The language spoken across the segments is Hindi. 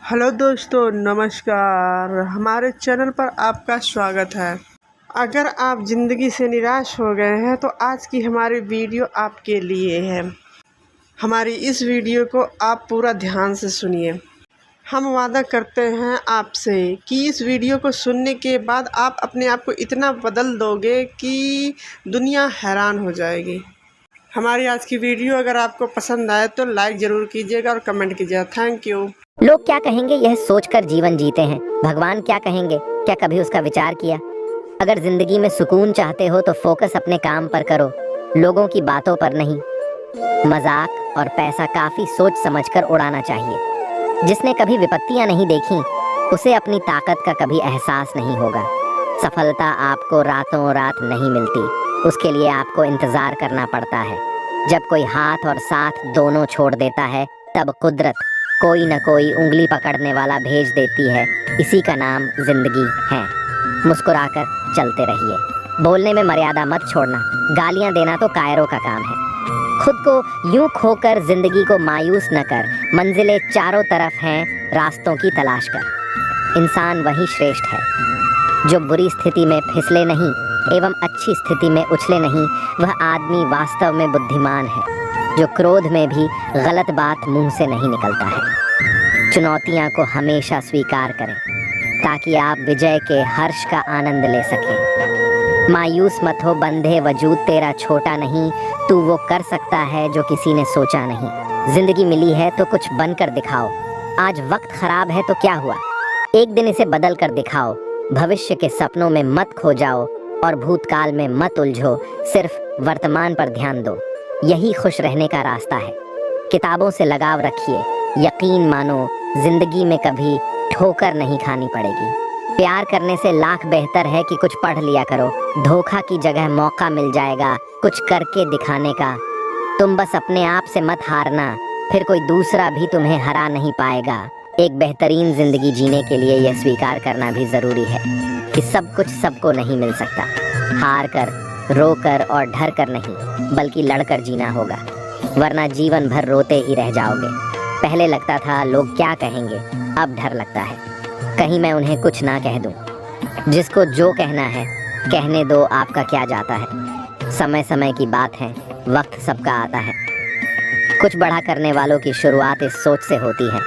हेलो दोस्तों, नमस्कार। हमारे चैनल पर आपका स्वागत है। अगर आप ज़िंदगी से निराश हो गए हैं तो आज की हमारी वीडियो आपके लिए है। हमारी इस वीडियो को आप पूरा ध्यान से सुनिए। हम वादा करते हैं आपसे कि इस वीडियो को सुनने के बाद आप अपने आप को इतना बदल दोगे कि दुनिया हैरान हो जाएगी। हमारी आज की वीडियो अगर आपको पसंद आए तो लाइक ज़रूर कीजिएगा और कमेंट कीजिएगा। Thank you. लोग क्या कहेंगे यह सोचकर जीवन जीते हैं। भगवान क्या कहेंगे, क्या कभी उसका विचार किया? अगर जिंदगी में सुकून चाहते हो तो फोकस अपने काम पर करो, लोगों की बातों पर नहीं। मजाक और पैसा काफी सोच समझकर उड़ाना चाहिए। जिसने कभी विपत्तियां नहीं देखी उसे अपनी ताकत का कभी एहसास नहीं होगा। सफलता आपको रातों रात नहीं मिलती, उसके लिए आपको इंतजार करना पड़ता है। जब कोई हाथ और साथ दोनों छोड़ देता है तब कुदरत कोई न कोई उंगली पकड़ने वाला भेज देती है। इसी का नाम जिंदगी है। मुस्कुराकर चलते रहिए, बोलने में मर्यादा मत छोड़ना। गालियां देना तो कायरों का काम है। खुद को यूं खोकर जिंदगी को मायूस न कर। मंजिलें चारों तरफ हैं, रास्तों की तलाश कर। इंसान वही श्रेष्ठ है जो बुरी स्थिति में फिसले नहीं एवं अच्छी स्थिति में उछले नहीं। वह आदमी वास्तव में बुद्धिमान है जो क्रोध में भी गलत बात मुंह से नहीं निकलता है। चुनौतियां को हमेशा स्वीकार करें ताकि आप विजय के हर्ष का आनंद ले सकें। मायूस मत हो, बंधे वजूद तेरा छोटा नहीं। तू वो कर सकता है जो किसी ने सोचा नहीं। जिंदगी मिली है तो कुछ बनकर दिखाओ। आज वक्त खराब है तो क्या हुआ, एक दिन इसे बदल कर दिखाओ। भविष्य के सपनों में मत खो जाओ और भूतकाल में मत उलझो। सिर्फ वर्तमान पर ध्यान दो, यही खुश रहने का रास्ता है। किताबों से लगाव रखिए, यकीन मानो जिंदगी में कभी ठोकर नहीं खानी पड़ेगी। प्यार करने से लाख बेहतर है कि कुछ पढ़ लिया करो। धोखा की जगह मौका मिल जाएगा कुछ करके दिखाने का। तुम बस अपने आप से मत हारना, फिर कोई दूसरा भी तुम्हें हरा नहीं पाएगा। एक बेहतरीन जिंदगी जीने के लिए यह स्वीकार करना भी जरूरी है कि सब कुछ सबको नहीं मिल सकता। हार कर, रो कर और डर कर नहीं, बल्कि लड़कर जीना होगा, वरना जीवन भर रोते ही रह जाओगे। पहले लगता था लोग क्या कहेंगे, अब डर लगता है कहीं मैं उन्हें कुछ ना कह दूं। जिसको जो कहना है कहने दो, आपका क्या जाता है। समय समय की बात है, वक्त सबका आता है। कुछ बड़ा करने वालों की शुरुआत इस सोच से होती है,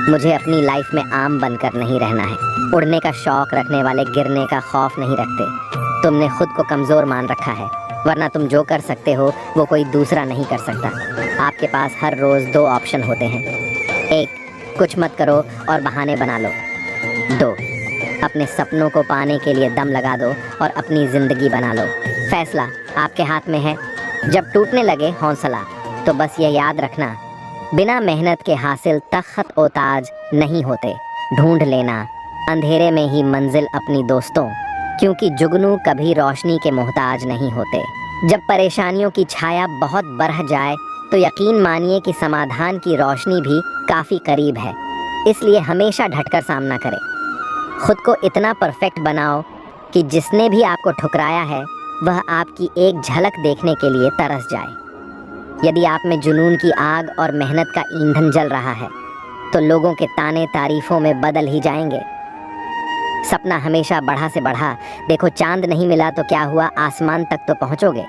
मुझे अपनी लाइफ में आम बनकर नहीं रहना है। उड़ने का शौक रखने वाले गिरने का खौफ नहीं रखते। तुमने खुद को कमज़ोर मान रखा है, वरना तुम जो कर सकते हो वो कोई दूसरा नहीं कर सकता। आपके पास हर रोज़ दो ऑप्शन होते हैं। एक, कुछ मत करो और बहाने बना लो। दो, अपने सपनों को पाने के लिए दम लगा दो और अपनी ज़िंदगी बना लो। फैसला आपके हाथ में है। जब टूटने लगे हौसला तो बस ये याद रखना, बिना मेहनत के हासिल तख्त ओ ताज नहीं होते। ढूंढ लेना अंधेरे में ही मंजिल अपनी दोस्तों, क्योंकि जुगनू कभी रोशनी के मोहताज नहीं होते। जब परेशानियों की छाया बहुत बढ़ जाए तो यकीन मानिए कि समाधान की रोशनी भी काफ़ी करीब है। इसलिए हमेशा डटकर सामना करें। खुद को इतना परफेक्ट बनाओ कि जिसने भी आपको ठुकराया है वह आपकी एक झलक देखने के लिए तरस जाए। यदि आप में जुनून की आग और मेहनत का ईंधन जल रहा है तो लोगों के ताने तारीफों में बदल ही जाएंगे। सपना हमेशा बढ़ा से बढ़ा। देखो, चांद नहीं मिला तो क्या हुआ, आसमान तक तो पहुंचोगे।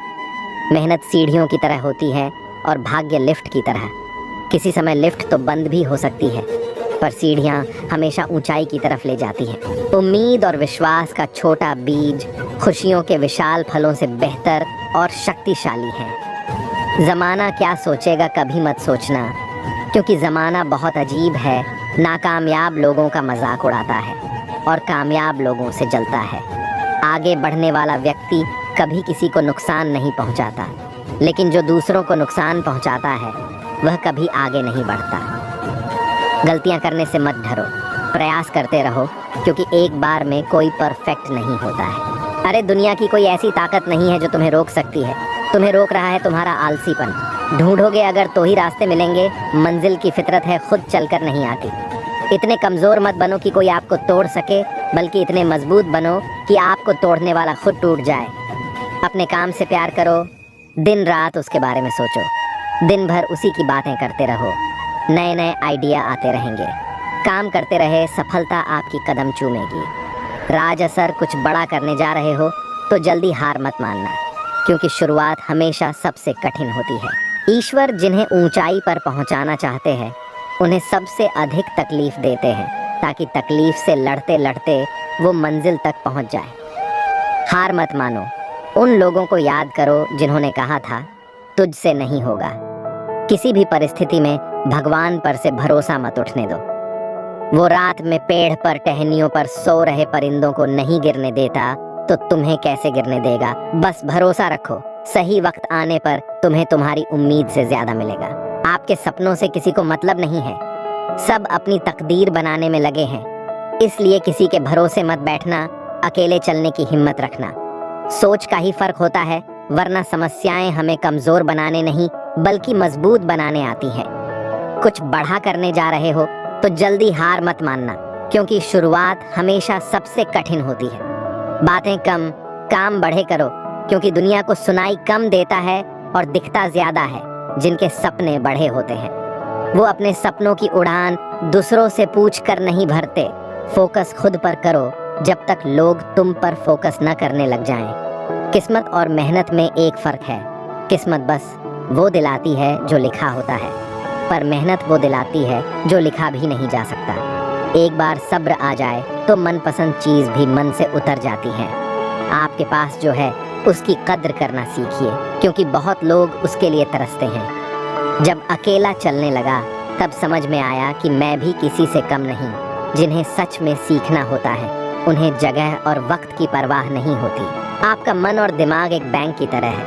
मेहनत सीढ़ियों की तरह होती है और भाग्य लिफ्ट की तरह। किसी समय लिफ्ट तो बंद भी हो सकती है, पर सीढ़ियां हमेशा ऊंचाई की तरफ ले जाती हैं। उम्मीद और विश्वास का छोटा बीज खुशियों के विशाल फलों से बेहतर और शक्तिशाली है। ज़माना क्या सोचेगा कभी मत सोचना, क्योंकि ज़माना बहुत अजीब है। नाकामयाब लोगों का मजाक उड़ाता है और कामयाब लोगों से जलता है। आगे बढ़ने वाला व्यक्ति कभी किसी को नुकसान नहीं पहुंचाता, लेकिन जो दूसरों को नुकसान पहुंचाता है वह कभी आगे नहीं बढ़ता। गलतियां करने से मत डरो, प्रयास करते रहो, क्योंकि एक बार में कोई परफेक्ट नहीं होता है। अरे दुनिया की कोई ऐसी ताकत नहीं है जो तुम्हें रोक सकती है। तुम्हें रोक रहा है तुम्हारा आलसीपन। ढूंढोगे अगर तो ही रास्ते मिलेंगे। मंजिल की फितरत है, खुद चलकर नहीं आती। इतने कमज़ोर मत बनो कि कोई आपको तोड़ सके, बल्कि इतने मजबूत बनो कि आपको तोड़ने वाला खुद टूट जाए। अपने काम से प्यार करो, दिन रात उसके बारे में सोचो। दिन भर उसी की बातें करते रहो, नए नए आइडिया आते रहेंगे। काम करते रहे, सफलता आपकी कदम चूमेगी। राज असर कुछ बड़ा करने जा रहे हो तो जल्दी हार मत मानना, क्योंकि शुरुआत हमेशा सबसे कठिन होती है। ईश्वर जिन्हें ऊंचाई पर पहुंचाना चाहते हैं उन्हें सबसे अधिक तकलीफ देते हैं, ताकि तकलीफ से लड़ते लड़ते वो मंजिल तक पहुंच जाए। हार मत मानो। उन लोगों को याद करो जिन्होंने कहा था तुझसे नहीं होगा। किसी भी परिस्थिति में भगवान पर से भरोसा मत उठने दो। वो रात में पेड़ पर टहनियों पर सो रहे परिंदों को नहीं गिरने देता तो तुम्हें कैसे गिरने देगा। बस भरोसा रखो, सही वक्त आने पर तुम्हें तुम्हारी उम्मीद से ज्यादा मिलेगा। आपके सपनों से किसी को मतलब नहीं है, सब अपनी तकदीर बनाने में लगे हैं। इसलिए किसी के भरोसे मत बैठना, अकेले चलने की हिम्मत रखना। सोच का ही फर्क होता है, वरना समस्याएं हमें कमजोर बनाने नहीं बल्कि मजबूत बनाने आती हैं। कुछ बड़ा करने जा रहे हो तो जल्दी हार मत मानना, क्योंकि शुरुआत हमेशा सबसे कठिन होती है। बातें कम, काम बढ़े करो, क्योंकि दुनिया को सुनाई कम देता है और दिखता ज्यादा है जिनके सपने बड़े होते हैं। वो अपने सपनों की उड़ान दूसरों से पूछ कर नहीं भरते। फोकस खुद पर करो जब तक लोग तुम पर फोकस न करने लग जाएं। किस्मत और मेहनत में एक फर्क है। किस्मत बस वो दिलाती है जो लिखा होता है, पर मेहनत वो दिलाती है जो लिखा भी नहीं जा सकता। एक बार सब्र आ जाए तो मनपसंद चीज भी मन से उतर जाती है। आपके पास जो है उसकी कद्र करना सीखिए, क्योंकि बहुत लोग उसके लिए तरसते हैं। जब अकेला चलने लगा तब समझ में आया कि मैं भी किसी से कम नहीं। जिन्हें सच में सीखना होता है उन्हें जगह और वक्त की परवाह नहीं होती। आपका मन और दिमाग एक बैंक की तरह है,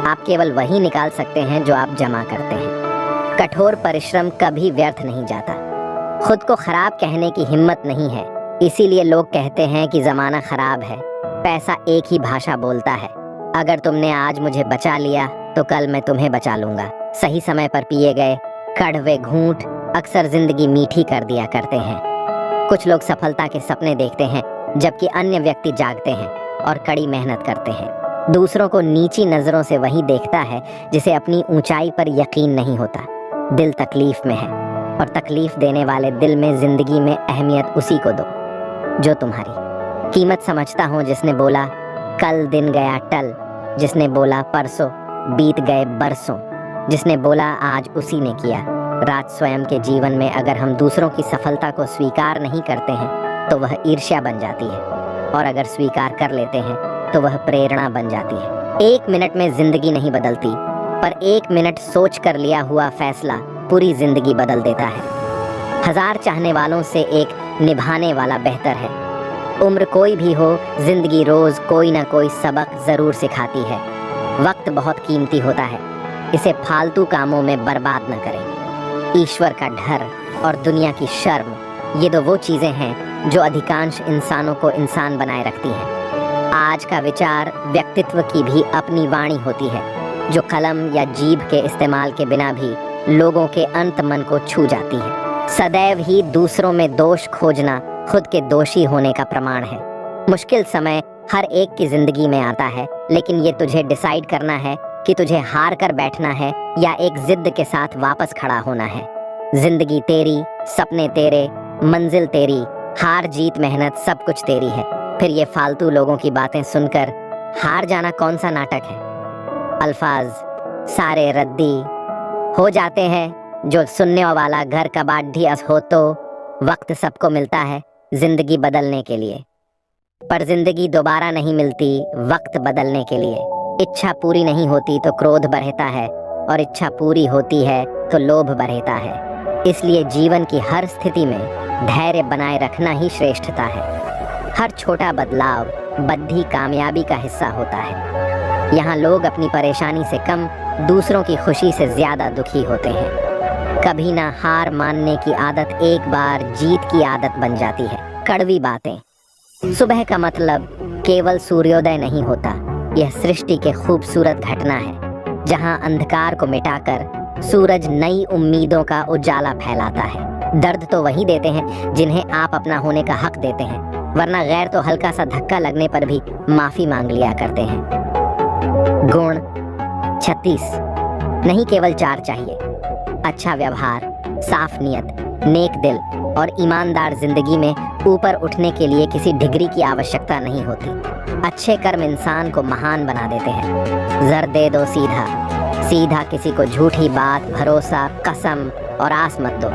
आप केवल वही निकाल सकते हैं जो आप जमा करते हैं। कठोर परिश्रम कभी व्यर्थ नहीं जाता। खुद को खराब कहने की हिम्मत नहीं है, इसीलिए लोग कहते हैं कि जमाना खराब है। पैसा एक ही भाषा बोलता है। अगर तुमने आज मुझे बचा लिया तो कल मैं तुम्हें बचा लूंगा। सही समय पर पिए गए कड़वे घूंट अक्सर जिंदगी मीठी कर दिया करते हैं। कुछ लोग सफलता के सपने देखते हैं, जबकि अन्य व्यक्ति जागते हैं और कड़ी मेहनत करते हैं। दूसरों को नीची नजरों से वही देखता है जिसे अपनी ऊंचाई पर यकीन नहीं होता। दिल तकलीफ में है और तकलीफ देने वाले दिल में जिंदगी में अहमियत उसी को दो जो तुम्हारी कीमत समझता हूँ। जिसने बोला कल दिन गया टल, जिसने बोला परसों बीत गए बरसों, जिसने बोला आज उसी ने किया। रात स्वयं के जीवन में अगर हम दूसरों की सफलता को स्वीकार नहीं करते हैं तो वह ईर्ष्या बन जाती है, और अगर स्वीकार कर लेते हैं तो वह प्रेरणा बन जाती है। 1 मिनट में जिंदगी नहीं बदलती, पर 1 मिनट सोच कर लिया हुआ फैसला पूरी जिंदगी बदल देता है। 1000 चाहने वालों से एक निभाने वाला बेहतर है। उम्र कोई भी हो, जिंदगी रोज कोई ना कोई सबक जरूर सिखाती है। वक्त बहुत कीमती होता है, इसे फालतू कामों में बर्बाद न करें। ईश्वर का डर और दुनिया की शर्म, ये दो वो चीजें हैं जो अधिकांश इंसानों को इंसान बनाए रखती हैं। आज का विचार व्यक्तित्व की भी अपनी वाणी होती है, जो कलम या जीभ के इस्तेमाल के बिना भी लोगों के अंत मन को छू जाती है। सदैव ही दूसरों में दोष खोजना खुद के दोषी होने का प्रमाण है। मुश्किल समय हर एक की जिंदगी में आता है, लेकिन ये तुझे डिसाइड करना है कि तुझे हार कर बैठना है या एक जिद के साथ वापस खड़ा होना है। जिंदगी तेरी, सपने तेरे, मंजिल तेरी, हार जीत मेहनत सब कुछ तेरी है। फिर ये फालतू लोगों की बातें सुनकर हार जाना कौन सा नाटक है। अल्फाज सारे रद्दी हो जाते हैं, जो सुनने वाला घर का बाढ़ हो तो वक्त सबको मिलता है जिंदगी बदलने के लिए, पर जिंदगी दोबारा नहीं मिलती वक्त बदलने के लिए। इच्छा पूरी नहीं होती तो क्रोध बढ़ता है, और इच्छा पूरी होती है तो लोभ बढ़ता है। इसलिए जीवन की हर स्थिति में धैर्य बनाए रखना ही श्रेष्ठता है। हर छोटा बदलाव बद्धी कामयाबी का हिस्सा होता है। यहाँ लोग अपनी परेशानी से कम दूसरों की खुशी से ज्यादा दुखी होते हैं। कभी ना हार मानने की आदत एक बार जीत की आदत बन जाती है। कड़वी बातें। सुबह का मतलब केवल सूर्योदय नहीं होता, यह सृष्टि के खूबसूरत घटना है, जहां अंधकार को मिटाकर सूरज नई उम्मीदों का उजाला फैलाता है। दर्द तो वही देते हैं जिन्हें आप अपना होने का हक देते हैं, वरना गैर तो हल्का सा धक्का लगने पर भी माफी मांग लिया करते हैं। गुण 36 नहीं, केवल 4 चाहिए। अच्छा व्यवहार, साफ नीयत, नेक दिल और ईमानदार जिंदगी में ऊपर उठने के लिए किसी डिग्री की आवश्यकता नहीं होती। अच्छे कर्म इंसान को महान बना देते हैं। जर दे दो सीधा, सीधा किसी को झूठी बात, भरोसा, कसम और आस मत दो।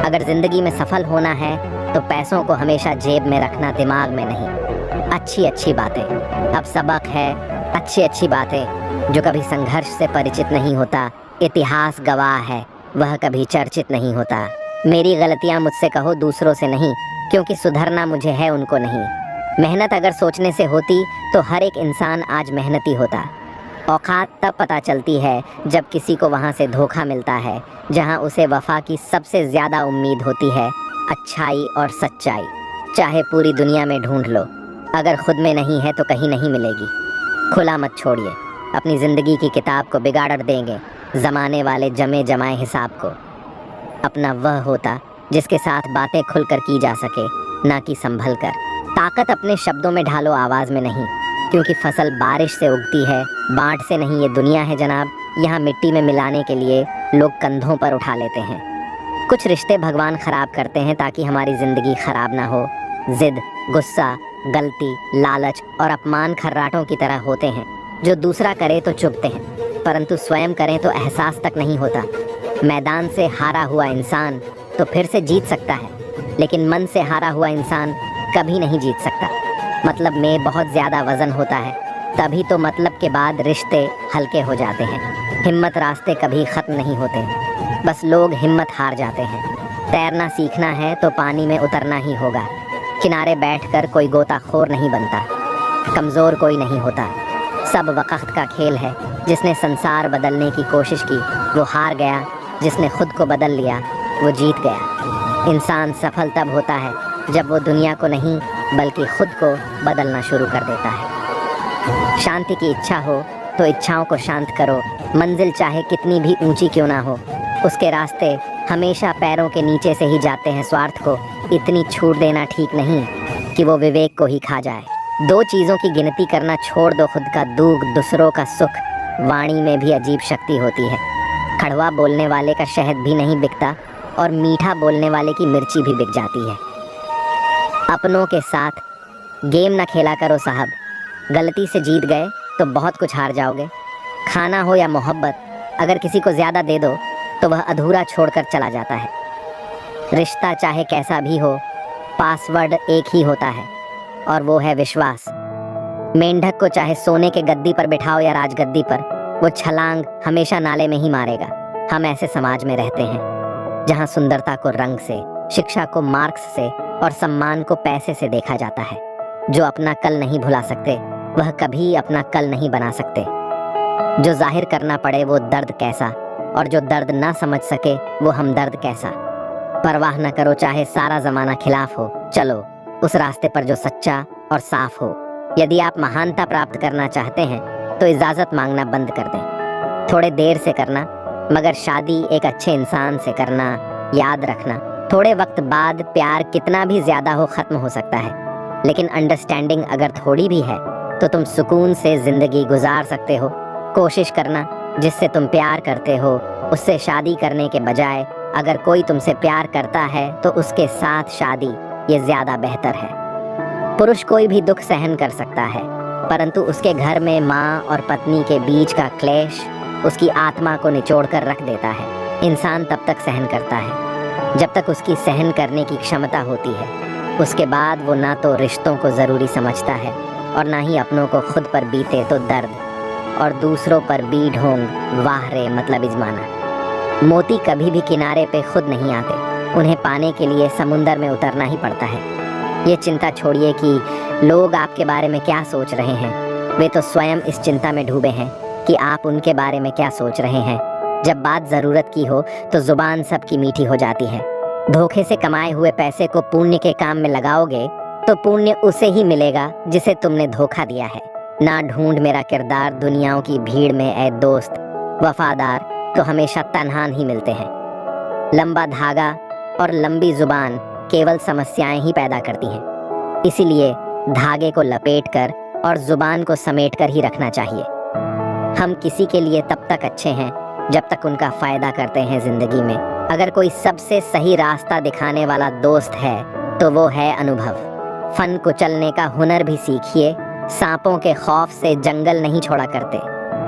अगर जिंदगी में सफल होना है तो पैसों को हमेशा जेब में रखना, दिमाग में नहीं। अच्छी अच्छी बातें, अब सबक है, अच्छी अच्छी बातें। जो कभी संघर्ष से परिचित नहीं होता, इतिहास गवाह है, वह कभी चर्चित नहीं होता। मेरी गलतियां मुझसे कहो, दूसरों से नहीं, क्योंकि सुधरना मुझे है, उनको नहीं। मेहनत अगर सोचने से होती तो हर एक इंसान आज मेहनती होता। औकात तब पता चलती है जब किसी को वहाँ से धोखा मिलता है जहाँ उसे वफा की सबसे ज़्यादा उम्मीद होती है, अच्छाई और सच्चाई। चाहे पूरी दुनिया में ढूंढ लो, अगर खुद में नहीं है तो कहीं नहीं मिलेगी। खुला मत छोड़िए, अपनी ज़िंदगी की किताब को बिगाड़ देंगे ज़माने वाले जमे जमाए हिसाब को। अपना वह होता जिसके साथ बातें खुलकर की जा सके, ना कि संभल कर। ताकत अपने शब्दों में ढालो, आवाज़ में नहीं, क्योंकि फसल बारिश से उगती है, बांट से नहीं। ये दुनिया है जनाब, यहाँ मिट्टी में मिलाने के लिए लोग कंधों पर उठा लेते हैं। कुछ रिश्ते भगवान ख़राब करते हैं ताकि हमारी ज़िंदगी ख़राब ना हो। ज़िद, गुस्सा, गलती, लालच और अपमान खर्राटों की तरह होते हैं जो दूसरा करे तो चुभते हैं, परंतु स्वयं करें तो एहसास तक नहीं होता। मैदान से हारा हुआ इंसान तो फिर से जीत सकता है, लेकिन मन से हारा हुआ इंसान कभी नहीं जीत सकता। मतलब में बहुत ज़्यादा वज़न होता है, तभी तो मतलब के बाद रिश्ते हल्के हो जाते हैं। हिम्मत रास्ते कभी ख़त्म नहीं होते, बस लोग हिम्मत हार जाते हैं। तैरना सीखना है तो पानी में उतरना ही होगा। किनारे बैठकर कोई गोताखोर नहीं बनता, कमज़ोर कोई नहीं होता। सब वक्त का खेल है। जिसने संसार बदलने की कोशिश की वो हार गया, जिसने खुद को बदल लिया वो जीत गया। इंसान सफल तब होता है जब वो दुनिया को नहीं बल्कि खुद को बदलना शुरू कर देता है। शांति की इच्छा हो तो इच्छाओं को शांत करो। मंजिल चाहे कितनी भी ऊंची क्यों ना हो, उसके रास्ते हमेशा पैरों के नीचे से ही जाते हैं। स्वार्थ को इतनी छूट देना ठीक नहीं कि वो विवेक को ही खा जाए। दो चीज़ों की गिनती करना छोड़ दो, खुद का दुख, दूसरों का सुख। वाणी में भी अजीब शक्ति होती है। कड़वा बोलने वाले का शहद भी नहीं बिकता और मीठा बोलने वाले की मिर्ची भी बिक जाती है। अपनों के साथ गेम ना खेला करो साहब, गलती से जीत गए तो बहुत कुछ हार जाओगे। खाना हो या मोहब्बत, अगर किसी को ज़्यादा दे दो तो वह अधूरा छोड़कर चला जाता है। रिश्ता चाहे कैसा भी हो, पासवर्ड एक ही होता है और वो है विश्वास। मेंढक को चाहे सोने के गद्दी पर बिठाओ या राजगद्दी पर, वो छलांग हमेशा नाले में ही मारेगा। हम ऐसे समाज में रहते हैं जहाँ सुंदरता को रंग से, शिक्षा को मार्क्स से और सम्मान को पैसे से देखा जाता है। जो अपना कल नहीं भुला सकते वह कभी अपना कल नहीं बना सकते। जो जाहिर करना पड़े वो दर्द कैसा, और जो दर्द ना समझ सके वो हमदर्द कैसा। परवाह न करो चाहे सारा ज़माना खिलाफ हो, चलो उस रास्ते पर जो सच्चा और साफ हो। यदि आप महानता प्राप्त करना चाहते हैं तो इजाज़त मांगना बंद कर दें। थोड़े देर से करना, मगर शादी एक अच्छे इंसान से करना। याद रखना, थोड़े वक्त बाद प्यार कितना भी ज़्यादा हो ख़त्म हो सकता है, लेकिन अंडरस्टैंडिंग अगर थोड़ी भी है तो तुम सुकून से ज़िंदगी गुजार सकते हो। कोशिश करना जिससे तुम प्यार करते हो उससे शादी करने के बजाय अगर कोई तुमसे प्यार करता है तो उसके साथ शादी, ये ज़्यादा बेहतर है। पुरुष कोई भी दुख सहन कर सकता है, परंतु उसके घर में माँ और पत्नी के बीच का क्लेश उसकी आत्मा को निचोड़ कर रख देता है। इंसान तब तक सहन करता है जब तक उसकी सहन करने की क्षमता होती है। उसके बाद वो ना तो रिश्तों को ज़रूरी समझता है और ना ही अपनों को खुद पर बीते तो दर्द, और दूसरों पर भी ढोंग, वाह रे मतलब इजमाना। मोती कभी भी किनारे पे खुद नहीं आते, उन्हें पाने के लिए समुंदर में उतरना ही पड़ता है। ये चिंता छोड़िए कि लोग आपके बारे में क्या सोच रहे हैं, वे तो स्वयं इस चिंता में डूबे हैं कि आप उनके बारे में क्या सोच रहे हैं। जब बात ज़रूरत की हो तो ज़ुबान सबकी मीठी हो जाती है। धोखे से कमाए हुए पैसे को पुण्य के काम में लगाओगे तो पुण्य उसे ही मिलेगा जिसे तुमने धोखा दिया है। ना ढूंढ मेरा किरदार दुनियाओं की भीड़ में ऐ दोस्त, वफादार तो हमेशा तन्हान ही मिलते हैं। लंबा धागा और लंबी जुबान केवल समस्याएं ही पैदा करती हैं। इसीलिए धागे को लपेटकर और जुबान को समेटकर ही रखना चाहिए। हम किसी के लिए तब तक अच्छे हैं जब तक उनका फ़ायदा करते हैं ज़िंदगी में, अगर कोई सबसे सही रास्ता दिखाने वाला दोस्त है तो वो है अनुभव। फन कुचलने का हुनर भी सीखिए। सांपों के खौफ से जंगल नहीं छोड़ा करते।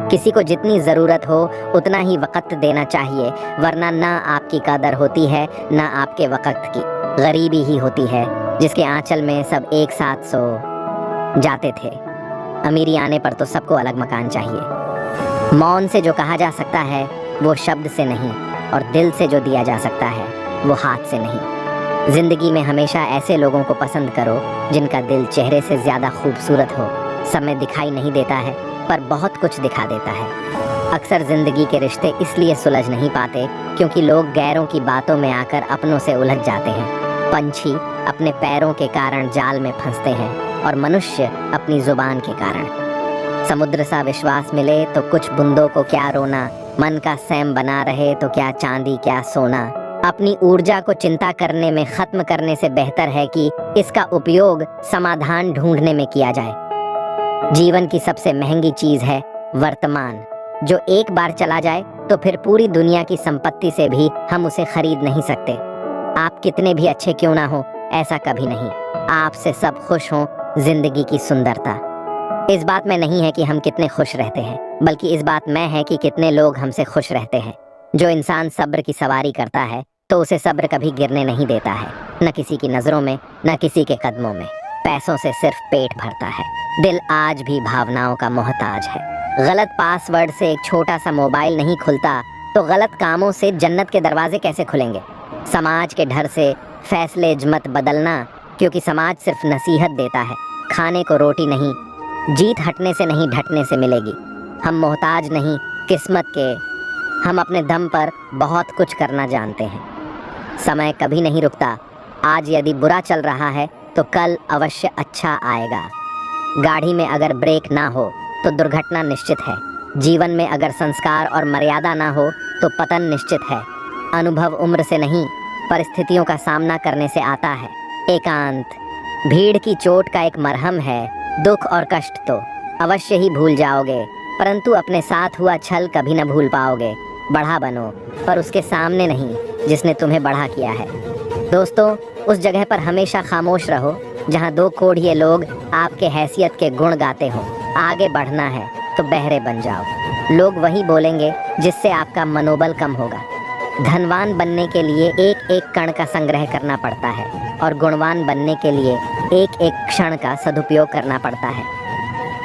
किसी को जितनी ज़रूरत हो उतना ही वक़्त देना चाहिए, वरना ना आपकी कदर होती है ना आपके वक़्त की। गरीबी ही होती है जिसके आंचल में सब एक साथ सो जाते थे। अमीरी आने पर तो सबको अलग मकान चाहिए। मौन से जो कहा जा सकता है वो शब्द से नहीं, और दिल से जो दिया जा सकता है वो हाथ से नहीं। जिंदगी में हमेशा ऐसे लोगों को पसंद करो जिनका दिल चेहरे से ज़्यादा खूबसूरत हो। समय दिखाई नहीं देता है पर बहुत कुछ दिखा देता है। अक्सर ज़िंदगी के रिश्ते इसलिए सुलझ नहीं पाते क्योंकि लोग गैरों की बातों में आकर अपनों से उलझ जाते हैं। पंछी अपने पैरों के कारण जाल में फंसते हैं और मनुष्य अपनी जुबान के कारण। समुद्र सा विश्वास मिले तो कुछ बूंदों को क्या रोना, मन का सैम बना रहे तो क्या चांदी क्या सोना। अपनी ऊर्जा को चिंता करने में खत्म करने से बेहतर है कि इसका उपयोग समाधान ढूंढने में किया जाए। जीवन की सबसे महंगी चीज है वर्तमान, जो एक बार चला जाए तो फिर पूरी दुनिया की संपत्ति से भी हम उसे खरीद नहीं सकते। आप कितने भी अच्छे क्यों ना हो, ऐसा कभी नहीं। आपसे सब खुश हों, जिंदगी की सुंदरता इस बात में नहीं है कि हम कितने खुश रहते हैं, बल्कि इस बात में है कि कितने लोग हमसे खुश रहते हैं। जो इंसान सब्र की सवारी करता है तो उसे सब्र कभी गिरने नहीं देता है, न किसी की नज़रों में न किसी के कदमों में। पैसों से सिर्फ पेट भरता है, दिल आज भी भावनाओं का मोहताज है। गलत पासवर्ड से एक छोटा सा मोबाइल नहीं खुलता तो गलत कामों से जन्नत के दरवाजे कैसे खुलेंगे। समाज के डर से फैसले मत बदलना, क्योंकि समाज सिर्फ नसीहत देता है। खाने को रोटी नहीं, जीत हटने से नहीं ढटने से मिलेगी। हम मोहताज नहीं किस्मत के, हम अपने दम पर बहुत कुछ करना जानते हैं। समय कभी नहीं रुकता। आज यदि बुरा चल रहा है तो कल अवश्य अच्छा आएगा। गाड़ी में अगर ब्रेक ना हो तो दुर्घटना निश्चित है। जीवन में अगर संस्कार और मर्यादा ना हो तो पतन निश्चित है। अनुभव उम्र से नहीं परिस्थितियों का सामना करने से आता है। एकांत भीड़ की चोट का एक मरहम है। दुख और कष्ट तो अवश्य ही भूल जाओगे, परंतु अपने साथ हुआ छल कभी न भूल पाओगे। बढ़ा बनो पर उसके सामने नहीं जिसने तुम्हें बढ़ा किया है। दोस्तों, उस जगह पर हमेशा खामोश रहो जहां दो कोढ़िए लोग आपके हैसियत के गुण गाते हों। आगे बढ़ना है तो बहरे बन जाओ। लोग वही बोलेंगे जिससे आपका मनोबल कम होगा। धनवान बनने के लिए एक एक कण का संग्रह करना पड़ता है और गुणवान बनने के लिए एक एक क्षण का सदुपयोग करना पड़ता है।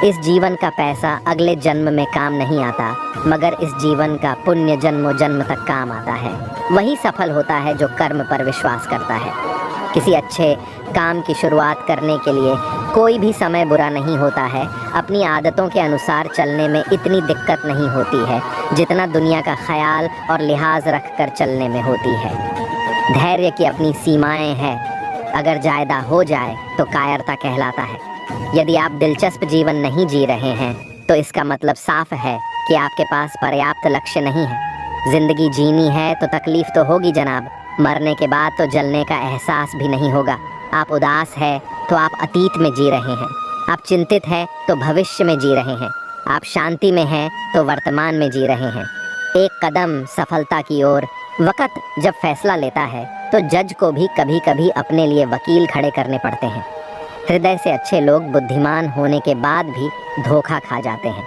इस जीवन का पैसा अगले जन्म में काम नहीं आता, मगर इस जीवन का पुण्य जन्मों जन्म तक काम आता है। वही सफल होता है जो कर्म पर विश्वास करता है। किसी अच्छे काम की शुरुआत करने के लिए कोई भी समय बुरा नहीं होता है। अपनी आदतों के अनुसार चलने में इतनी दिक्कत नहीं होती है जितना दुनिया का ख्याल और लिहाज रख कर चलने में होती है। धैर्य की अपनी सीमाएं हैं। अगर जायदा हो जाए तो कायरता कहलाता है। यदि आप दिलचस्प जीवन नहीं जी रहे हैं तो इसका मतलब साफ है कि आपके पास पर्याप्त लक्ष्य नहीं है। जिंदगी जीनी है तो तकलीफ तो होगी जनाब। मरने के बाद तो जलने का एहसास भी नहीं होगा। आप उदास है तो आप अतीत में जी रहे हैं। आप चिंतित है तो भविष्य में जी रहे हैं। आप शांति में हैं तो वर्तमान में जी रहे हैं। एक कदम सफलता की ओर। वक़्त जब फैसला लेता है तो जज को भी कभी कभी अपने लिए वकील खड़े करने पड़ते हैं। हृदय से अच्छे लोग बुद्धिमान होने के बाद भी धोखा खा जाते हैं,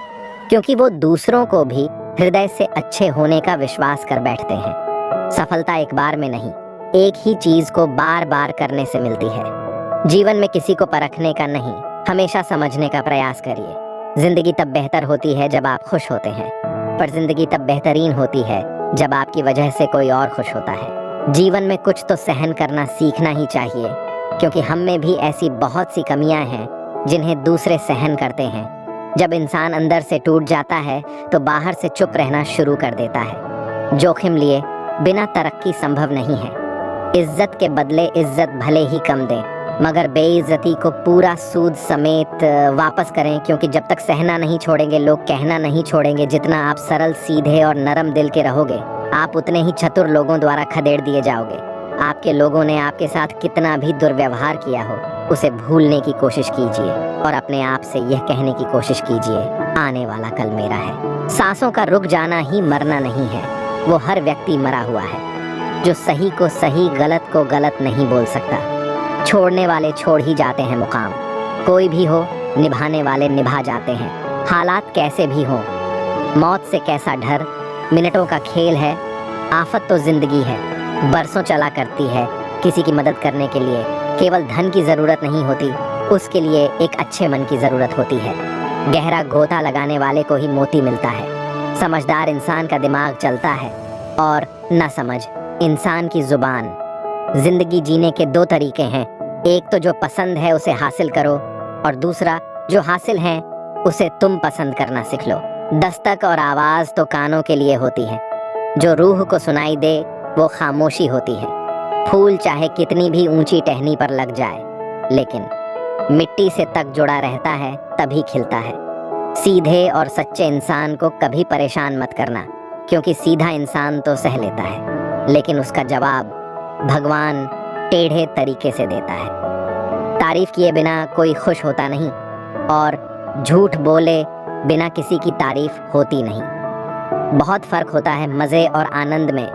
क्योंकि वो दूसरों को भी हृदय से अच्छे होने का विश्वास कर बैठते हैं। सफलता एक बार में नहीं, एक ही चीज को बार बार करने से मिलती है। जीवन में किसी को परखने का नहीं, हमेशा समझने का प्रयास करिए। जिंदगी तब बेहतर होती है जब आप खुश होते हैं, पर जिंदगी तब बेहतरीन होती है जब आपकी वजह से कोई और खुश होता है। जीवन में कुछ तो सहन करना सीखना ही चाहिए, क्योंकि हम में भी ऐसी बहुत सी कमियां हैं जिन्हें दूसरे सहन करते हैं। जब इंसान अंदर से टूट जाता है तो बाहर से चुप रहना शुरू कर देता है। जोखिम लिए बिना तरक्की संभव नहीं है। इज्जत के बदले इज्जत भले ही कम दें, मगर बेइज्जती को पूरा सूद समेत वापस करें, क्योंकि जब तक सहना नहीं छोड़ेंगे लोग कहना नहीं छोड़ेंगे। जितना आप सरल सीधे और नरम दिल के रहोगे, आप उतने ही चतुर लोगों द्वारा खदेड़ दिए जाओगे। आपके लोगों ने आपके साथ कितना भी दुर्व्यवहार किया हो, उसे भूलने की कोशिश कीजिए और अपने आप से यह कहने की कोशिश कीजिए, आने वाला कल मेरा है। सांसों का रुक जाना ही मरना नहीं है, वो हर व्यक्ति मरा हुआ है। जो सही को सही, गलत को गलत नहीं बोल सकता। छोड़ने वाले छोड़ ही जाते हैं मुकाम। कोई भी हो, निभाने वाले निभा जाते हैं। हालात कैसे भी हों, मौत से कैसा डर, मिनटों का खेल है। आफत तो जिंदगी है, बरसों चला करती है। किसी की मदद करने के लिए केवल धन की ज़रूरत नहीं होती, उसके लिए एक अच्छे मन की ज़रूरत होती है। गहरा गोता लगाने वाले को ही मोती मिलता है। समझदार इंसान का दिमाग चलता है और न समझ इंसान की ज़ुबान। ज़िंदगी जीने के दो तरीके हैं, एक तो जो पसंद है उसे हासिल करो, और दूसरा जो हासिल है उसे तुम पसंद करना सीख लो। दस्तक और आवाज़ तो कानों के लिए होती है, जो रूह को सुनाई दे वो खामोशी होती है। फूल चाहे कितनी भी ऊंची टहनी पर लग जाए, लेकिन मिट्टी से तक जुड़ा रहता है तभी खिलता है। सीधे और सच्चे इंसान को कभी परेशान मत करना, क्योंकि सीधा इंसान तो सह लेता है, लेकिन उसका जवाब भगवान टेढ़े तरीके से देता है। तारीफ किए बिना कोई खुश होता नहीं, और झूठ बोले बिना किसी की तारीफ होती नहीं। बहुत फर्क होता है मज़े और आनंद में।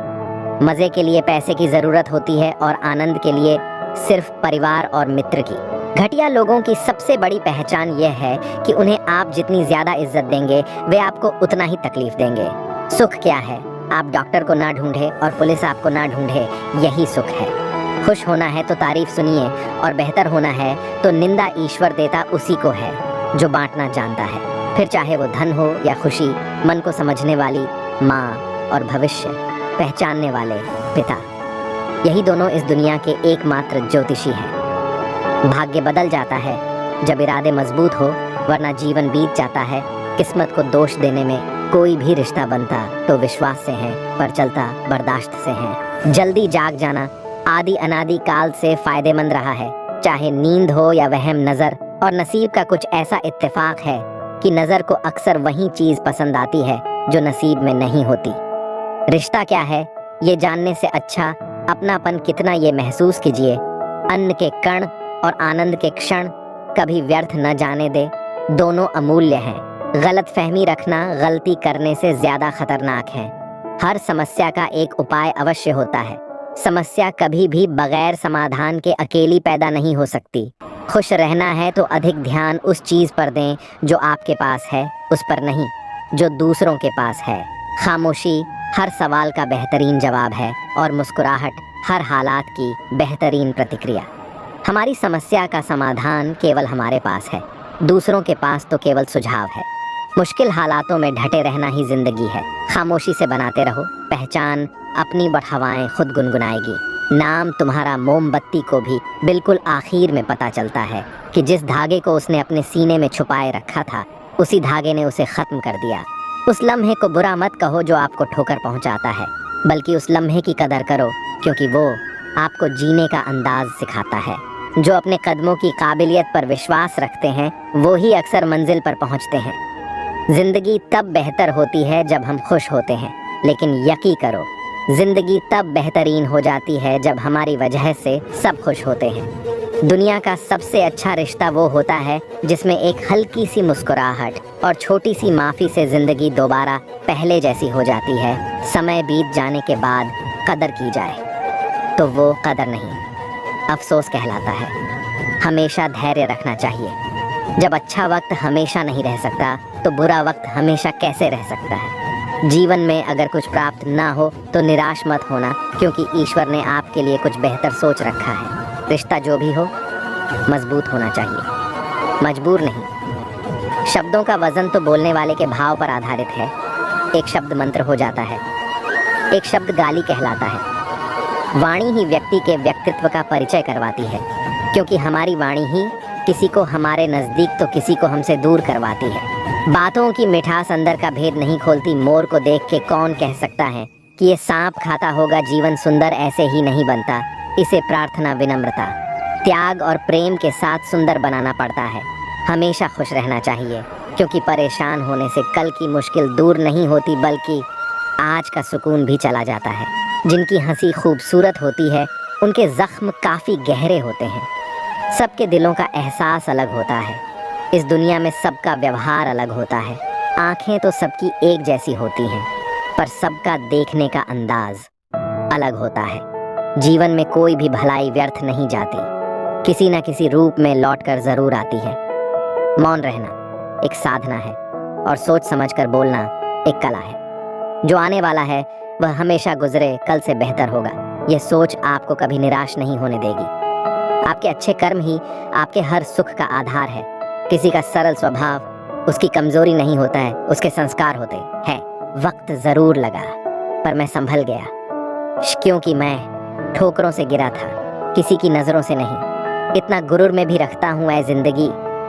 मज़े के लिए पैसे की ज़रूरत होती है और आनंद के लिए सिर्फ परिवार और मित्र की। घटिया लोगों की सबसे बड़ी पहचान यह है कि उन्हें आप जितनी ज़्यादा इज्जत देंगे वे आपको उतना ही तकलीफ देंगे। सुख क्या है? आप डॉक्टर को ना ढूंढे और पुलिस आपको ना ढूंढे, यही सुख है। खुश होना है तो तारीफ सुनिए, और बेहतर होना है तो निंदा ईश्वर देता उसी को है जो बांटना जानता है। फिर चाहे वो धन हो या खुशी, मन को समझने वाली माँ और भविष्य पहचानने वाले पिता, यही दोनों इस दुनिया के एकमात्र ज्योतिषी हैं। भाग्य बदल जाता है जब इरादे मजबूत हो, वरना जीवन बीत जाता है। किस्मत को दोष देने में कोई भी रिश्ता बनता तो विश्वास से है, पर चलता बर्दाश्त से है। जल्दी जाग जाना आदि अनादि काल से फायदेमंद रहा है, चाहे नींद हो या वहम नजर। और नसीब का कुछ ऐसा इत्तेफाक है कि नजर को अक्सर वही चीज पसंद आती है जो नसीब में नहीं होती। रिश्ता क्या है ये जानने से अच्छा अपनापन कितना ये महसूस कीजिए। अन्न के कण और आनंद के क्षण कभी व्यर्थ न जाने दे, दोनों अमूल्य हैं। गलत फहमी रखना गलती करने से ज्यादा खतरनाक है। हर समस्या का एक उपाय अवश्य होता है। समस्या कभी भी बगैर समाधान के अकेली पैदा नहीं हो सकती। खुश रहना है तो अधिक ध्यान उस चीज पर दें जो आपके पास है, उस पर नहीं जो दूसरों के पास है। खामोशी हर सवाल का बेहतरीन जवाब है, और मुस्कुराहट हर हालात की बेहतरीन प्रतिक्रिया। हमारी समस्या का समाधान केवल हमारे पास है, दूसरों के पास तो केवल सुझाव है। मुश्किल हालातों में ढटे रहना ही जिंदगी है। खामोशी से बनाते रहो, पहचान अपनी बढ़ावाएं खुद गुनगुनाएगी। नाम तुम्हारा मोमबत्ती को भी बिल्कुल आखिर में पता चलता है कि जिस धागे को उसने अपने सीने में छुपाए रखा था, उसी धागे ने उसे खत्म कर दिया। उस लम्हे को बुरा मत कहो जो आपको ठोकर पहुंचाता है, बल्कि उस लम्हे की कदर करो, क्योंकि वो आपको जीने का अंदाज सिखाता है। जो अपने कदमों की काबिलियत पर विश्वास रखते हैं वो ही अक्सर मंजिल पर पहुंचते हैं। जिंदगी तब बेहतर होती है जब हम खुश होते हैं, लेकिन यकीन करो जिंदगी तब बेहतरीन हो जाती है जब हमारी वजह से सब खुश होते हैं। दुनिया का सबसे अच्छा रिश्ता वो होता है जिसमें एक हल्की सी मुस्कुराहट और छोटी सी माफ़ी से ज़िंदगी दोबारा पहले जैसी हो जाती है। समय बीत जाने के बाद कदर की जाए तो वो कदर नहीं, अफसोस कहलाता है। हमेशा धैर्य रखना चाहिए। जब अच्छा वक्त हमेशा नहीं रह सकता तो बुरा वक्त हमेशा कैसे रह सकता है। जीवन में अगर कुछ प्राप्त ना हो तो निराश मत होना, क्योंकि ईश्वर ने आपके लिए कुछ बेहतर सोच रखा है। रिश्ता जो भी हो मजबूत होना चाहिए, मजबूर नहीं। शब्दों का वजन तो बोलने वाले के भाव पर आधारित है। एक शब्द मंत्र हो जाता है, एक शब्द गाली कहलाता है। वाणी ही व्यक्ति के व्यक्तित्व का परिचय करवाती है, क्योंकि हमारी वाणी ही किसी को हमारे नज़दीक तो किसी को हमसे दूर करवाती है। बातों की मिठास अंदर का भेद नहीं खोलती। मोर को देख के कौन कह सकता है कि ये सांप खाता होगा। जीवन सुंदर ऐसे ही नहीं बनता, इसे प्रार्थना, विनम्रता, त्याग और प्रेम के साथ सुंदर बनाना पड़ता है। हमेशा खुश रहना चाहिए, क्योंकि परेशान होने से कल की मुश्किल दूर नहीं होती, बल्कि आज का सुकून भी चला जाता है। जिनकी हंसी खूबसूरत होती है उनके जख्म काफ़ी गहरे होते हैं। सबके दिलों का एहसास अलग होता है। इस दुनिया में सबका व्यवहार अलग होता है। आंखें तो सबकी एक जैसी होती हैं, पर सबका देखने का अंदाज अलग होता है। जीवन में कोई भी भलाई व्यर्थ नहीं जाती, किसी न किसी रूप में लौटकर जरूर आती है। मौन रहना एक साधना है और सोच समझकर बोलना एक कला है। जो आने वाला है वह हमेशा गुजरे कल से बेहतर होगा। यह सोच आपको कभी निराश नहीं होने देगी। आपके अच्छे कर्म ही आपके हर सुख का आधार है। किसी का सरल स्वभाव उसकी कमजोरी नहीं होता है, उसके संस्कार होते हैं। वक्त जरूर लगा पर मैं संभल गया, क्योंकि मैं ठोकरों से गिरा था, किसी की नजरों से नहीं। इतना गुरूर में भी रखता हूँ ऐ जिंदगी,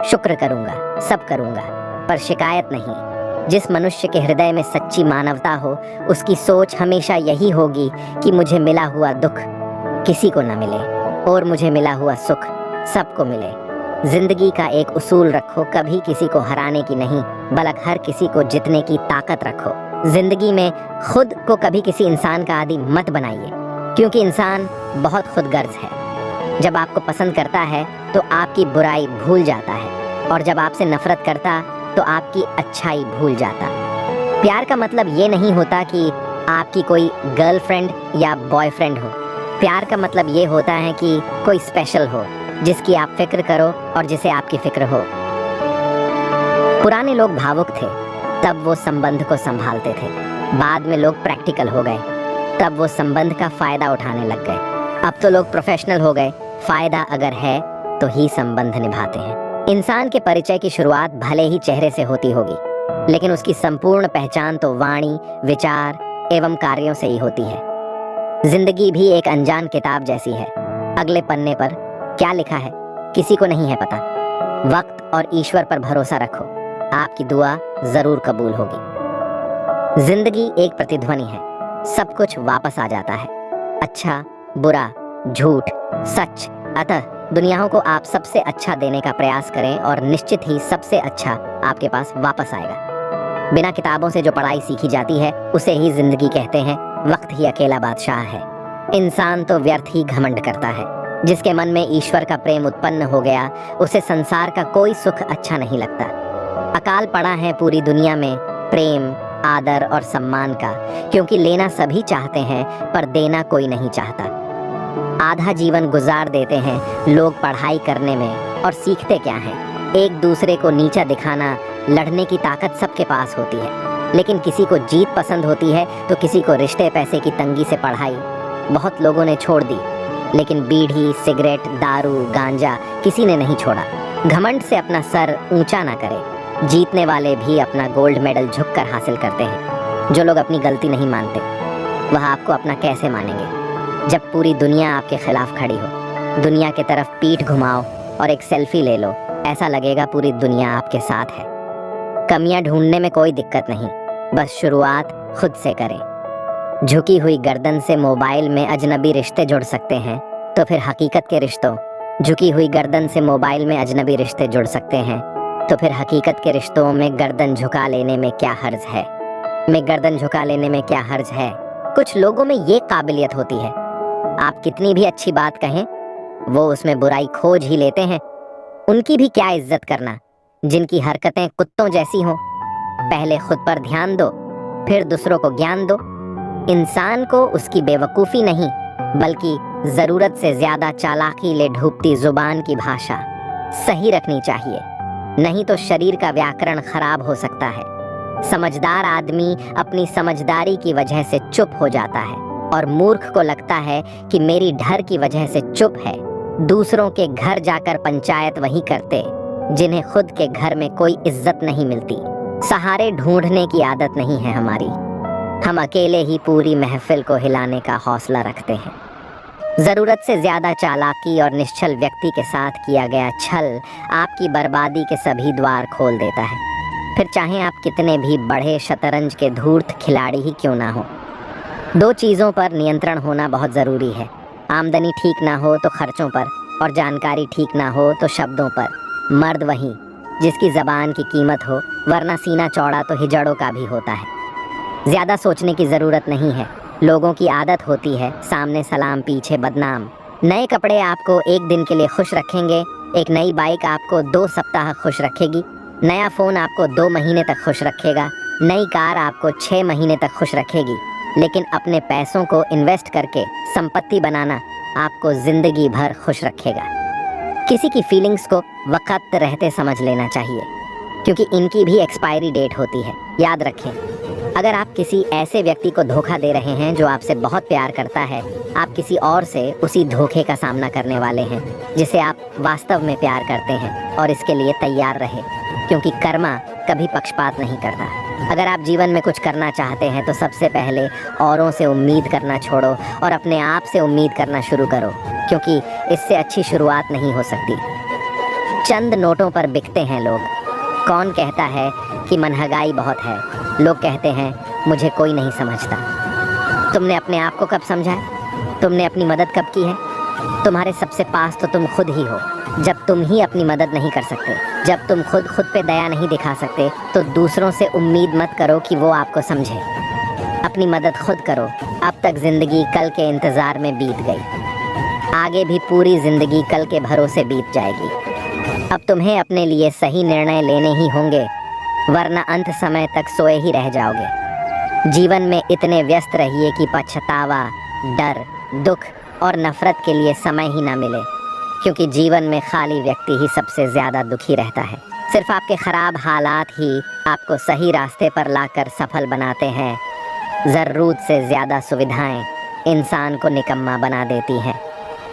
शुक्र करूंगा, सब करूंगा, पर शिकायत नहीं। जिस मनुष्य के हृदय में सच्ची मानवता हो, उसकी सोच हमेशा यही होगी कि मुझे मिला हुआ दुख किसी को न मिले और मुझे मिला हुआ सुख सबको मिले। जिंदगी का एक उसूल रखो, कभी किसी को हराने की नहीं, बल्कि हर किसी को जीतने की ताकत रखो। जिंदगी में खुद को कभी किसी इंसान का आदी मत बनाइए, क्योंकि इंसान बहुत खुदगर्ज है। जब आपको पसंद करता है तो आपकी बुराई भूल जाता है, और जब आपसे नफरत करता तो आपकी अच्छाई भूल जाता। प्यार का मतलब ये नहीं होता कि आपकी कोई गर्लफ्रेंड या बॉयफ्रेंड हो। प्यार का मतलब ये होता है कि कोई स्पेशल हो, जिसकी आप फिक्र करो और जिसे आपकी फिक्र हो। पुराने लोग भावुक थे, तब वो संबंध को संभालते थे। बाद में लोग प्रैक्टिकल हो गए, तब वो संबंध का फायदा उठाने लग गए। अब तो लोग प्रोफेशनल हो गए, फायदा अगर है तो ही संबंध निभाते हैं। इंसान के परिचय की शुरुआत भले ही चेहरे से होती होगी, लेकिन उसकी संपूर्ण पहचान तो वाणी, विचार एवं कार्यों से ही होती है। जिंदगी भी एक अनजान किताब जैसी है। अगले पन्ने पर क्या लिखा है किसी को नहीं है पता। वक्त और ईश्वर पर भरोसा रखो, आपकी दुआ जरूर कबूल होगी। जिंदगी एक प्रतिध्वनि है, सब कुछ वापस आ जाता है। अच्छा, बुरा, झूठ, सच। अतः दुनियाओं को आप सबसे अच्छा देने का प्रयास करें और निश्चित ही सबसे अच्छा आपके पास वापस आएगा। बिना किताबों से जो पढ़ाई सीखी जाती है उसे ही जिंदगी कहते हैं। वक्त ही अकेला बादशाह है। इंसान तो व्यर्थ ही घमंड करता है। जिसके मन में ईश्वर का प्रेम उत्पन्न हो गया, उसे संसार का कोई सुख अच्छा नहीं लगता। अकाल पड़ा है पूरी दुनिया में प्रेम, आदर और सम्मान का, क्योंकि लेना सभी चाहते हैं पर देना कोई नहीं चाहता। आधा जीवन गुजार देते हैं लोग पढ़ाई करने में, और सीखते क्या हैं? एक दूसरे को नीचा दिखाना। लड़ने की ताकत सबके पास होती है, लेकिन किसी को जीत पसंद होती है तो किसी को रिश्ते पैसे की तंगी से पढ़ाई। बहुत लोगों ने छोड़ दी, लेकिन बीड़ी, सिगरेट, दारू, गांजा किसी ने नहीं छोड़ा। घमंड से अपना सर ऊंचा ना करे। जीतने वाले भी अपना गोल्ड मेडल झुककर हासिल करते हैं। जो लोग अपनी गलती नहीं मानते, वह आपको अपना कैसे मानेंगे? जब पूरी दुनिया आपके खिलाफ खड़ी हो, दुनिया की तरफ पीठ घुमाओ और एक सेल्फी ले लो, ऐसा लगेगा पूरी दुनिया आपके साथ है। कमियां ढूंढने में कोई दिक्कत नहीं, बस शुरुआत खुद से करें। झुकी हुई गर्दन से मोबाइल में अजनबी रिश्ते जुड़ सकते हैं, तो फिर हकीकत के रिश्तों झुकी हुई गर्दन से मोबाइल में अजनबी रिश्ते जुड़ सकते हैं, तो फिर हकीकत के रिश्तों में गर्दन झुका लेने में क्या हर्ज है? गर्दन झुका लेने में क्या हर्ज है? कुछ लोगों में ये काबिलियत होती है, आप कितनी भी अच्छी बात कहें, वो उसमें बुराई खोज ही लेते हैं। उनकी भी क्या इज्जत करना, जिनकी हरकतें कुत्तों जैसी हों। पहले खुद पर ध्यान दो, फिर दूसरों को ज्ञान दो। इंसान को उसकी बेवकूफ़ी नहीं, बल्कि ज़रूरत से ज़्यादा चालाकी ले ढूंढती जुबान की भाषा सही रखनी चाहिए, नहीं तो शरीर का व्याकरण खराब हो सकता है। समझदार आदमी अपनी समझदारी की वजह से चुप हो जाता है, और मूर्ख को लगता है कि मेरी डर की वजह से चुप है। दूसरों के घर जाकर पंचायत वही करते जिन्हें खुद के घर में कोई इज्जत नहीं मिलती। सहारे ढूंढने की आदत नहीं है हमारी, हम अकेले ही पूरी महफिल को हिलाने का हौसला रखते हैं। जरूरत से ज्यादा चालाकी और निश्चल व्यक्ति के साथ किया गया छल आपकी बर्बादी के सभी द्वार खोल देता है, फिर चाहे आप कितने भी बड़े शतरंज के धूर्त खिलाड़ी ही क्यों ना हो। दो चीज़ों पर नियंत्रण होना बहुत ज़रूरी है, आमदनी ठीक ना हो तो खर्चों पर, और जानकारी ठीक ना हो तो शब्दों पर। मर्द वही जिसकी ज़बान की कीमत हो, वरना सीना चौड़ा तो हिजड़ों का भी होता है। ज़्यादा सोचने की ज़रूरत नहीं है, लोगों की आदत होती है सामने सलाम पीछे बदनाम। नए कपड़े आपको एक दिन के लिए खुश रखेंगे, एक नई बाइक आपको 2 सप्ताह खुश रखेगी, नया फ़ोन आपको 2 महीने तक खुश रखेगा, नई कार आपको 6 महीने तक खुश रखेगी। लेकिन अपने पैसों को इन्वेस्ट करके संपत्ति बनाना आपको जिंदगी भर खुश रखेगा। किसी की फीलिंग्स को वक्त रहते समझ लेना चाहिए, क्योंकि इनकी भी एक्सपायरी डेट होती है। याद रखें, अगर आप किसी ऐसे व्यक्ति को धोखा दे रहे हैं जो आपसे बहुत प्यार करता है, आप किसी और से उसी धोखे का सामना करने वाले हैं जिसे आप वास्तव में प्यार करते हैं, और इसके लिए तैयार रहे, क्योंकि कर्मा कभी पक्षपात नहीं करता। अगर आप जीवन में कुछ करना चाहते हैं तो सबसे पहले औरों से उम्मीद करना छोड़ो और अपने आप से उम्मीद करना शुरू करो, क्योंकि इससे अच्छी शुरुआत नहीं हो सकती। चंद नोटों पर बिकते हैं लोग। कौन कहता है कि महंगाई बहुत है? लोग कहते हैं मुझे कोई नहीं समझता। तुमने अपने आप को कब समझा है? तुमने अपनी मदद कब की है? तुम्हारे सबसे पास तो तुम खुद ही हो। जब तुम ही अपनी मदद नहीं कर सकते, जब तुम खुद पे दया नहीं दिखा सकते, तो दूसरों से उम्मीद मत करो कि वो आपको समझे। अपनी मदद खुद करो। अब तक जिंदगी कल के इंतज़ार में बीत गई, आगे भी पूरी जिंदगी कल के भरोसे बीत जाएगी। अब तुम्हें अपने लिए सही निर्णय लेने ही होंगे, वरना अंत समय तक सोए ही रह जाओगे। जीवन में इतने व्यस्त रहिए कि पछतावा, डर, दुख और नफरत के लिए समय ही ना मिले, क्योंकि जीवन में खाली व्यक्ति ही सबसे ज़्यादा दुखी रहता है। सिर्फ आपके ख़राब हालात ही आपको सही रास्ते पर लाकर सफल बनाते हैं। ज़रूरत से ज़्यादा सुविधाएं इंसान को निकम्मा बना देती हैं।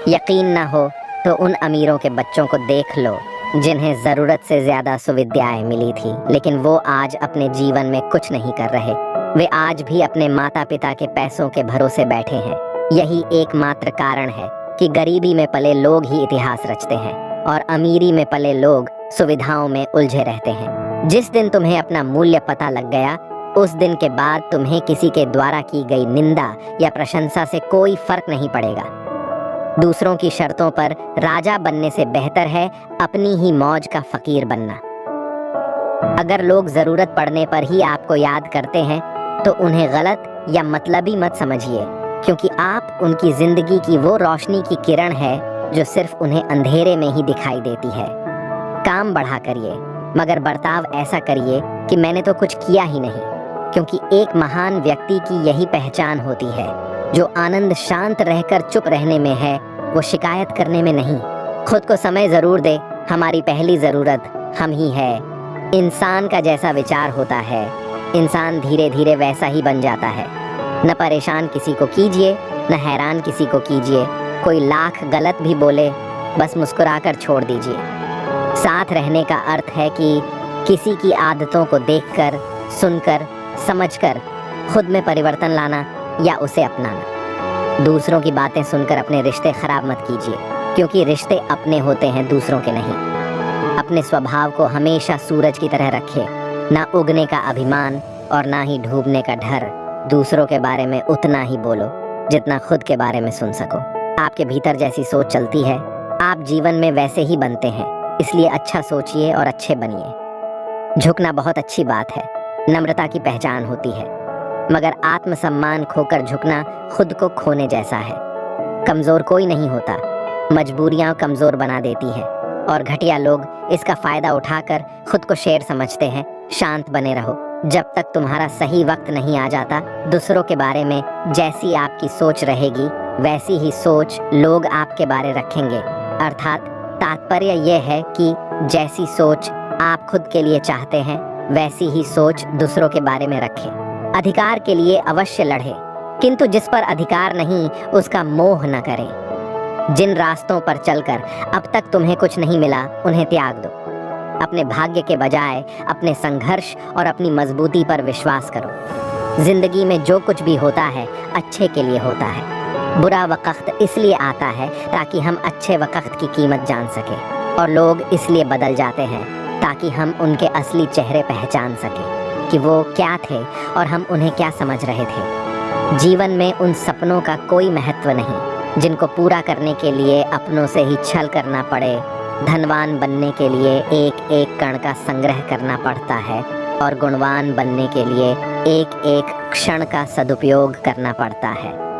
यकीन ना हो तो उन अमीरों के बच्चों को देख लो जिन्हें ज़रूरत से ज़्यादा सुविधाएं मिली थी, लेकिन वो आज अपने जीवन में कुछ नहीं कर रहे। वे आज भी अपने माता पिता के पैसों के भरोसे बैठे हैं। यही एकमात्र कारण है कि गरीबी में पले लोग ही इतिहास रचते हैं और अमीरी में पले लोग सुविधाओं में उलझे रहते हैं। जिस दिन तुम्हें अपना मूल्य पता लग गया, उस दिन के बाद तुम्हें किसी के द्वारा की गई निंदा या प्रशंसा से कोई फर्क नहीं पड़ेगा। दूसरों की शर्तों पर राजा बनने से बेहतर है अपनी ही मौज का फकीर बनना। अगर लोग जरूरत पड़ने पर ही आपको याद करते हैं तो उन्हें गलत या मतलबी मत समझिए, क्योंकि आप उनकी जिंदगी की वो रोशनी की किरण है जो सिर्फ उन्हें अंधेरे में ही दिखाई देती है। काम बढ़ा करिए, मगर बर्ताव ऐसा करिए कि मैंने तो कुछ किया ही नहीं, क्योंकि एक महान व्यक्ति की यही पहचान होती है। जो आनंद शांत रहकर चुप रहने में है, वो शिकायत करने में नहीं। खुद को समय जरूर दे, हमारी पहली जरूरत हम ही है। इंसान का जैसा विचार होता है, इंसान धीरे धीरे वैसा ही बन जाता है। न परेशान किसी को कीजिए, न हैरान किसी को कीजिए। कोई लाख गलत भी बोले, बस मुस्कुराकर छोड़ दीजिए। साथ रहने का अर्थ है कि किसी की आदतों को देखकर, सुनकर, समझकर खुद में परिवर्तन लाना या उसे अपनाना। दूसरों की बातें सुनकर अपने रिश्ते खराब मत कीजिए, क्योंकि रिश्ते अपने होते हैं, दूसरों के नहीं। अपने स्वभाव को हमेशा सूरज की तरह रखिए, ना उगने का अभिमान और ना ही डूबने का डर। दूसरों के बारे में उतना ही बोलो जितना खुद के बारे में सुन सको। आपके भीतर जैसी सोच चलती है, आप जीवन में वैसे ही बनते हैं। इसलिए अच्छा सोचिए और अच्छे बनिए। झुकना बहुत अच्छी बात है, नम्रता की पहचान होती है, मगर आत्मसम्मान खोकर झुकना खुद को खोने जैसा है। कमज़ोर कोई नहीं होता, मजबूरियां कमज़ोर बना देती हैं, और घटिया लोग इसका फ़ायदा उठाकर खुद को शेर समझते हैं। शांत बने रहो, जब तक तुम्हारा सही वक्त नहीं आ जाता। दूसरों के बारे में जैसी आपकी सोच रहेगी, वैसी ही सोच लोग आपके बारे रखेंगे। अर्थात तात्पर्य यह है कि जैसी सोच आप खुद के लिए चाहते हैं, वैसी ही सोच दूसरों के बारे में रखें। अधिकार के लिए अवश्य लड़े, किंतु जिस पर अधिकार नहीं उसका मोह न करें। जिन रास्तों पर चलकर अब तक तुम्हें कुछ नहीं मिला, उन्हें त्याग दो। अपने भाग्य के बजाय अपने संघर्ष और अपनी मजबूती पर विश्वास करो। जिंदगी में जो कुछ भी होता है अच्छे के लिए होता है। बुरा वक्त इसलिए आता है ताकि हम अच्छे वक्त की कीमत जान सकें, और लोग इसलिए बदल जाते हैं ताकि हम उनके असली चेहरे पहचान सकें कि वो क्या थे और हम उन्हें क्या समझ रहे थे। जीवन में उन सपनों का कोई महत्व नहीं जिनको पूरा करने के लिए अपनों से ही छल करना पड़े। धनवान बनने के लिए एक एक कण का संग्रह करना पड़ता है, और गुणवान बनने के लिए एक एक क्षण का सदुपयोग करना पड़ता है।